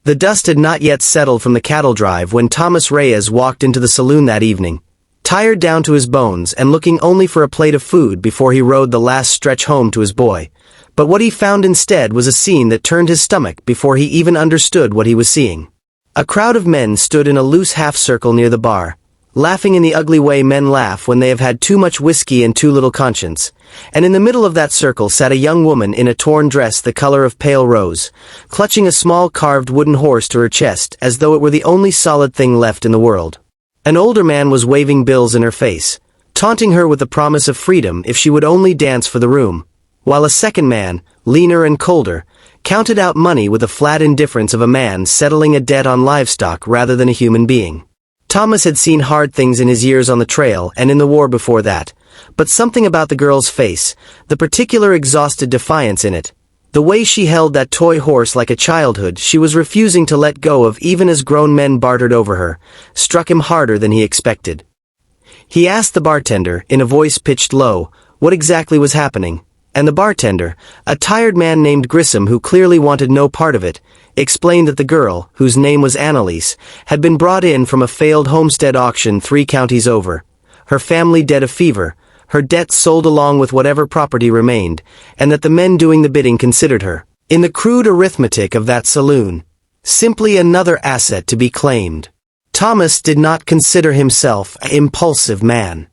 The dust had not yet settled from the cattle drive when Thomas Reyes walked into the saloon that evening, tired down to his bones and looking only for a plate of food before he rode the last stretch home to his boy. But what he found instead was a scene that turned his stomach before he even understood what he was seeing. A crowd of men stood in a loose half-circle near the bar, laughing in the ugly way men laugh when they have had too much whiskey and too little conscience, and in the middle of that circle sat a young woman in a torn dress the color of pale rose, clutching a small carved wooden horse to her chest as though it were the only solid thing left in the world. An older man was waving bills in her face, taunting her with the promise of freedom if she would only dance for the room, while a second man, leaner and colder, counted out money with the flat indifference of a man settling a debt on livestock rather than a human being. Thomas had seen hard things in his years on the trail and in the war before that, but something about the girl's face, the particular exhausted defiance in it, the way she held that toy horse like a childhood she was refusing to let go of even as grown men bartered over her, struck him harder than he expected. He asked the bartender, in a voice pitched low, what exactly was happening, and the bartender, a tired man named Grissom who clearly wanted no part of it, explained that the girl, whose name was Annalise, had been brought in from a failed homestead auction 3 counties over, her family dead of fever, her debts sold along with whatever property remained, and that the men doing the bidding considered her, in the crude arithmetic of that saloon, simply another asset to be claimed. Thomas did not consider himself an impulsive man.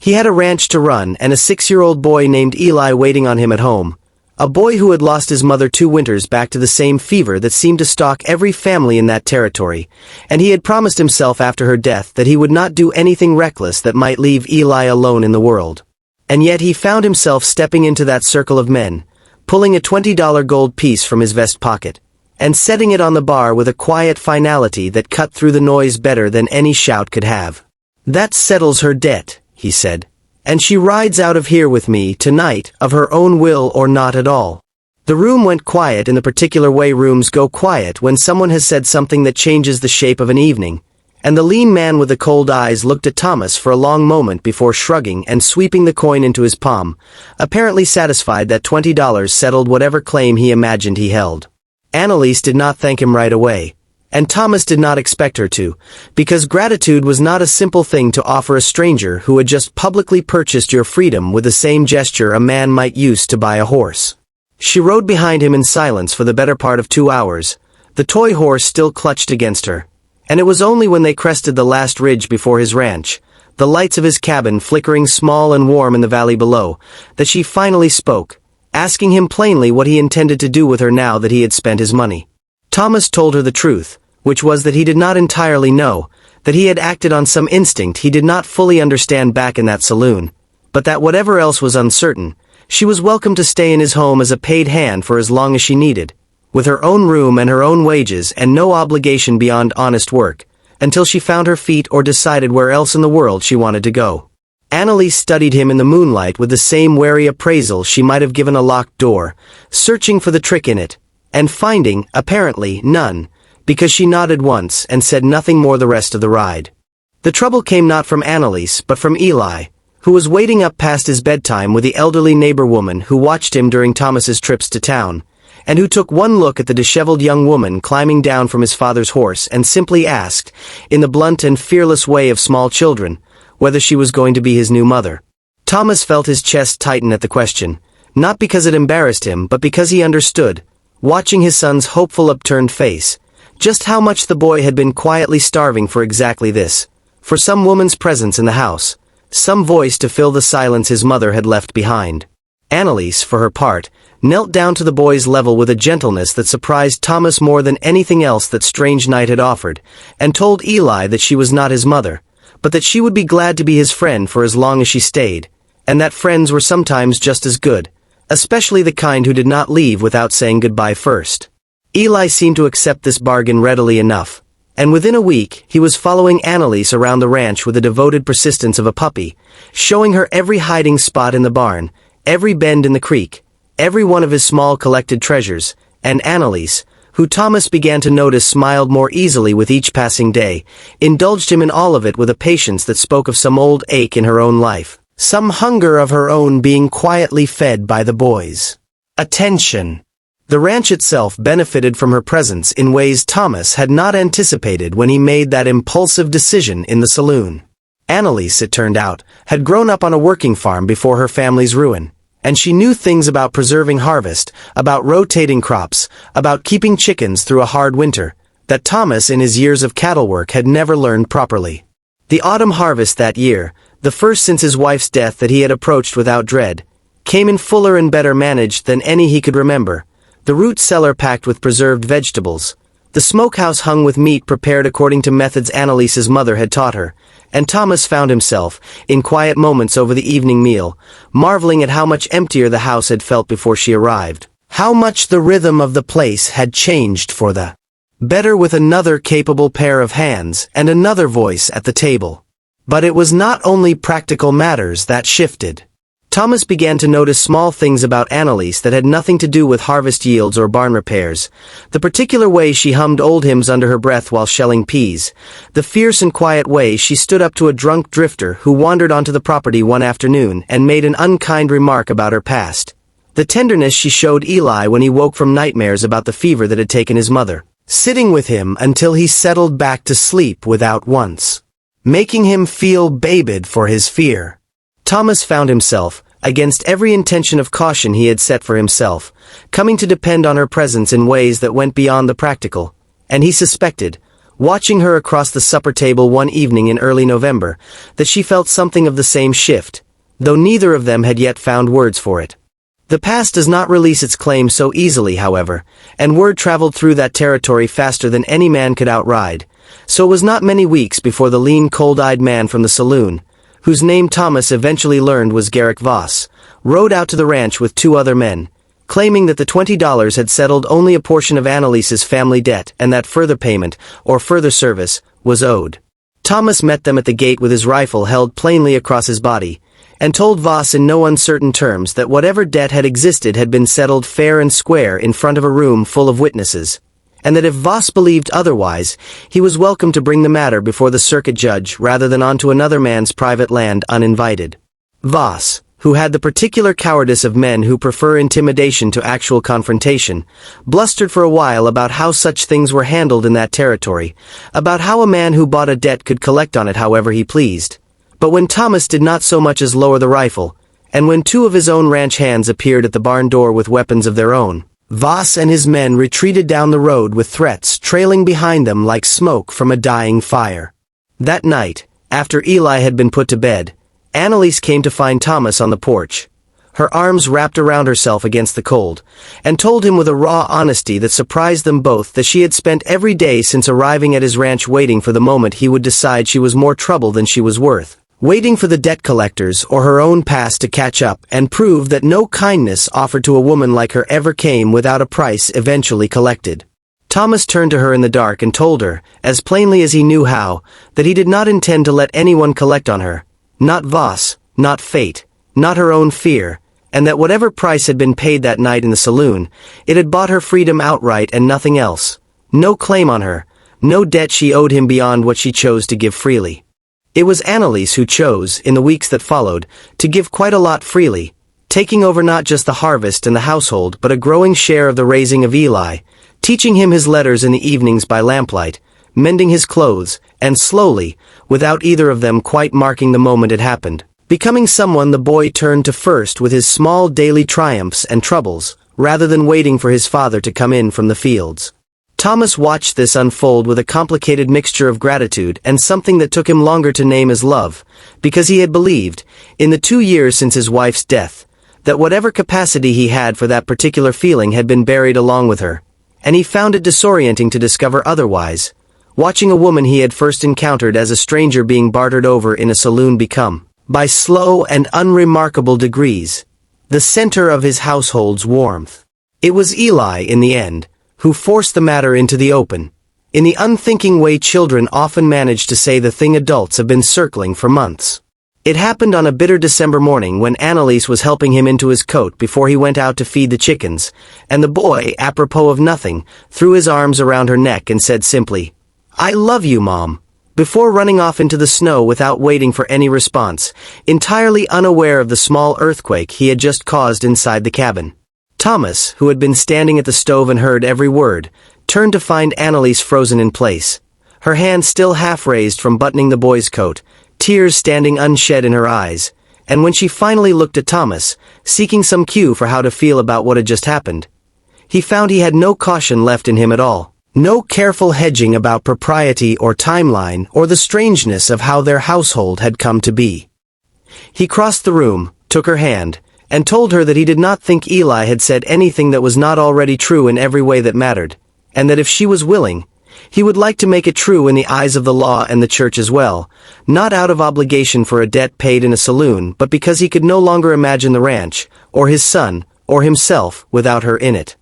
He had a ranch to run and a 6-year-old boy named Eli waiting on him at home, a boy who had lost his mother 2 winters back to the same fever that seemed to stalk every family in that territory, and he had promised himself after her death that he would not do anything reckless that might leave Eli alone in the world. And yet he found himself stepping into that circle of men, pulling a $20 gold piece from his vest pocket, and setting it on the bar with a quiet finality that cut through the noise better than any shout could have. "That settles her debt," he said, "and she rides out of here with me tonight of her own will or not at all." The room went quiet in the particular way rooms go quiet when someone has said something that changes the shape of an evening, and the lean man with the cold eyes looked at Thomas for a long moment before shrugging and sweeping the coin into his palm, apparently satisfied that $20 settled whatever claim he imagined he held. Annalise did not thank him right away, and Thomas did not expect her to, because gratitude was not a simple thing to offer a stranger who had just publicly purchased your freedom with the same gesture a man might use to buy a horse. She rode behind him in silence for the better part of 2 hours, the toy horse still clutched against her, and it was only when they crested the last ridge before his ranch, the lights of his cabin flickering small and warm in the valley below, that she finally spoke, asking him plainly what he intended to do with her now that he had spent his money. Thomas told her the truth, which was that he did not entirely know, that he had acted on some instinct he did not fully understand back in that saloon, but that whatever else was uncertain, she was welcome to stay in his home as a paid hand for as long as she needed, with her own room and her own wages and no obligation beyond honest work, until she found her feet or decided where else in the world she wanted to go. Annalise studied him in the moonlight with the same wary appraisal she might have given a locked door, searching for the trick in it, and finding, apparently, none, because she nodded once and said nothing more the rest of the ride. The trouble came not from Annalise but from Eli, who was waiting up past his bedtime with the elderly neighbor woman who watched him during Thomas's trips to town, and who took one look at the disheveled young woman climbing down from his father's horse and simply asked, in the blunt and fearless way of small children, whether she was going to be his new mother. Thomas felt his chest tighten at the question, not because it embarrassed him but because he understood, watching his son's hopeful upturned face, just how much the boy had been quietly starving for exactly this, for some woman's presence in the house, some voice to fill the silence his mother had left behind. Annalise, for her part, knelt down to the boy's level with a gentleness that surprised Thomas more than anything else that strange night had offered, and told Eli that she was not his mother, but that she would be glad to be his friend for as long as she stayed, and that friends were sometimes just as good, especially the kind who did not leave without saying goodbye first. Eli seemed to accept this bargain readily enough, and within a week he was following Annalise around the ranch with the devoted persistence of a puppy, showing her every hiding spot in the barn, every bend in the creek, every one of his small collected treasures, and Annalise, who Thomas began to notice smiled more easily with each passing day, indulged him in all of it with a patience that spoke of some old ache in her own life, some hunger of her own being quietly fed by the boys. Attention. The ranch itself benefited from her presence in ways Thomas had not anticipated when he made that impulsive decision in the saloon. Annalise, it turned out, had grown up on a working farm before her family's ruin, and she knew things about preserving harvest, about rotating crops, about keeping chickens through a hard winter, that Thomas in his years of cattle work had never learned properly. The autumn harvest that year, the first since his wife's death that he had approached without dread, came in fuller and better managed than any he could remember. The root cellar packed with preserved vegetables, the smokehouse hung with meat prepared according to methods Annalise's mother had taught her, and Thomas found himself, in quiet moments over the evening meal, marveling at how much emptier the house had felt before she arrived. How much the rhythm of the place had changed for the better with another capable pair of hands and another voice at the table. But it was not only practical matters that shifted. Thomas began to notice small things about Annalise that had nothing to do with harvest yields or barn repairs. The particular way she hummed old hymns under her breath while shelling peas. The fierce and quiet way she stood up to a drunk drifter who wandered onto the property one afternoon and made an unkind remark about her past. The tenderness she showed Eli when he woke from nightmares about the fever that had taken his mother, sitting with him until he settled back to sleep without once making him feel babed for his fear. Thomas found himself, against every intention of caution he had set for himself, coming to depend on her presence in ways that went beyond the practical, and he suspected, watching her across the supper table one evening in early November, that she felt something of the same shift, though neither of them had yet found words for it. The past does not release its claim so easily, however, and word traveled through that territory faster than any man could outride, so it was not many weeks before the lean, cold-eyed man from the saloon, whose name Thomas eventually learned was Garrick Voss, rode out to the ranch with two other men, claiming that the $20 had settled only a portion of Annalise's family debt and that further payment, or further service, was owed. Thomas met them at the gate with his rifle held plainly across his body, and told Voss in no uncertain terms that whatever debt had existed had been settled fair and square in front of a room full of witnesses, and that if Voss believed otherwise, he was welcome to bring the matter before the circuit judge rather than onto another man's private land uninvited. Voss, who had the particular cowardice of men who prefer intimidation to actual confrontation, blustered for a while about how such things were handled in that territory, about how a man who bought a debt could collect on it however he pleased. But when Thomas did not so much as lower the rifle, and when two of his own ranch hands appeared at the barn door with weapons of their own, Voss and his men retreated down the road with threats trailing behind them like smoke from a dying fire. That night, after Eli had been put to bed, Annalise came to find Thomas on the porch, her arms wrapped around herself against the cold, and told him with a raw honesty that surprised them both that she had spent every day since arriving at his ranch waiting for the moment he would decide she was more trouble than she was worth. Waiting for the debt collectors or her own past to catch up and prove that no kindness offered to a woman like her ever came without a price eventually collected. Thomas turned to her in the dark and told her, as plainly as he knew how, that he did not intend to let anyone collect on her, not Voss, not fate, not her own fear, and that whatever price had been paid that night in the saloon, it had bought her freedom outright and nothing else. No claim on her, no debt she owed him beyond what she chose to give freely. It was Annalise who chose, in the weeks that followed, to give quite a lot freely, taking over not just the harvest and the household but a growing share of the raising of Eli, teaching him his letters in the evenings by lamplight, mending his clothes, and slowly, without either of them quite marking the moment it happened, becoming someone the boy turned to first with his small daily triumphs and troubles, rather than waiting for his father to come in from the fields. Thomas watched this unfold with a complicated mixture of gratitude and something that took him longer to name as love, because he had believed, in the 2 years since his wife's death, that whatever capacity he had for that particular feeling had been buried along with her, and he found it disorienting to discover otherwise, watching a woman he had first encountered as a stranger being bartered over in a saloon become, by slow and unremarkable degrees, the center of his household's warmth. It was Eli, in the end, who forced the matter into the open, in the unthinking way children often manage to say the thing adults have been circling for months. It happened on a bitter December morning when Annalise was helping him into his coat before he went out to feed the chickens, and the boy, apropos of nothing, threw his arms around her neck and said simply, "I love you, Mom," before running off into the snow without waiting for any response, entirely unaware of the small earthquake he had just caused inside the cabin. Thomas, who had been standing at the stove and heard every word, turned to find Annalise frozen in place, her hand still half raised from buttoning the boy's coat, tears standing unshed in her eyes, and when she finally looked at Thomas, seeking some cue for how to feel about what had just happened, he found he had no caution left in him at all, no careful hedging about propriety or timeline or the strangeness of how their household had come to be. He crossed the room, took her hand, and told her that he did not think Eli had said anything that was not already true in every way that mattered, and that if she was willing, he would like to make it true in the eyes of the law and the church as well, not out of obligation for a debt paid in a saloon, but because he could no longer imagine the ranch, or his son, or himself, without her in it.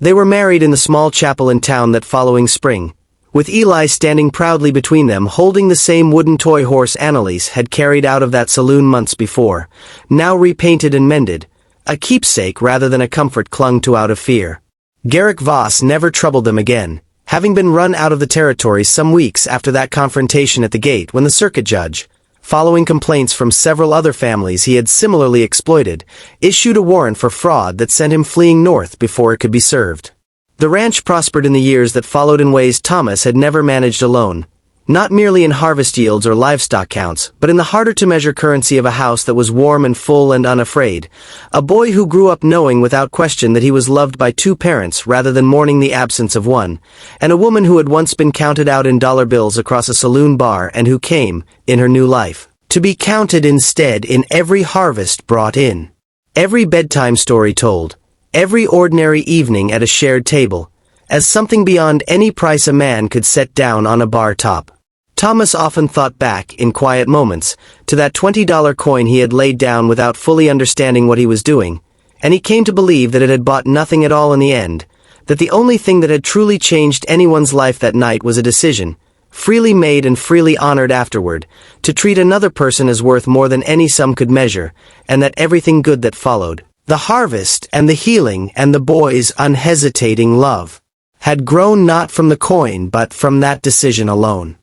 They were married in the small chapel in town that following spring, with Eli standing proudly between them holding the same wooden toy horse Annalise had carried out of that saloon months before, now repainted and mended, a keepsake rather than a comfort clung to out of fear. Garrick Voss never troubled them again, having been run out of the territory some weeks after that confrontation at the gate when the circuit judge, following complaints from several other families he had similarly exploited, issued a warrant for fraud that sent him fleeing north before it could be served. The ranch prospered in the years that followed in ways Thomas had never managed alone, not merely in harvest yields or livestock counts, but in the harder-to-measure currency of a house that was warm and full and unafraid, a boy who grew up knowing without question that he was loved by two parents rather than mourning the absence of one, and a woman who had once been counted out in dollar bills across a saloon bar and who came, in her new life, to be counted instead in every harvest brought in, every bedtime story told, every ordinary evening at a shared table, as something beyond any price a man could set down on a bar top. Thomas often thought back, in quiet moments, to that $20 coin he had laid down without fully understanding what he was doing, and he came to believe that it had bought nothing at all in the end, that the only thing that had truly changed anyone's life that night was a decision, freely made and freely honored afterward, to treat another person as worth more than any sum could measure, and that everything good that followed, the harvest and the healing and the boy's unhesitating love, had grown not from the coin but from that decision alone.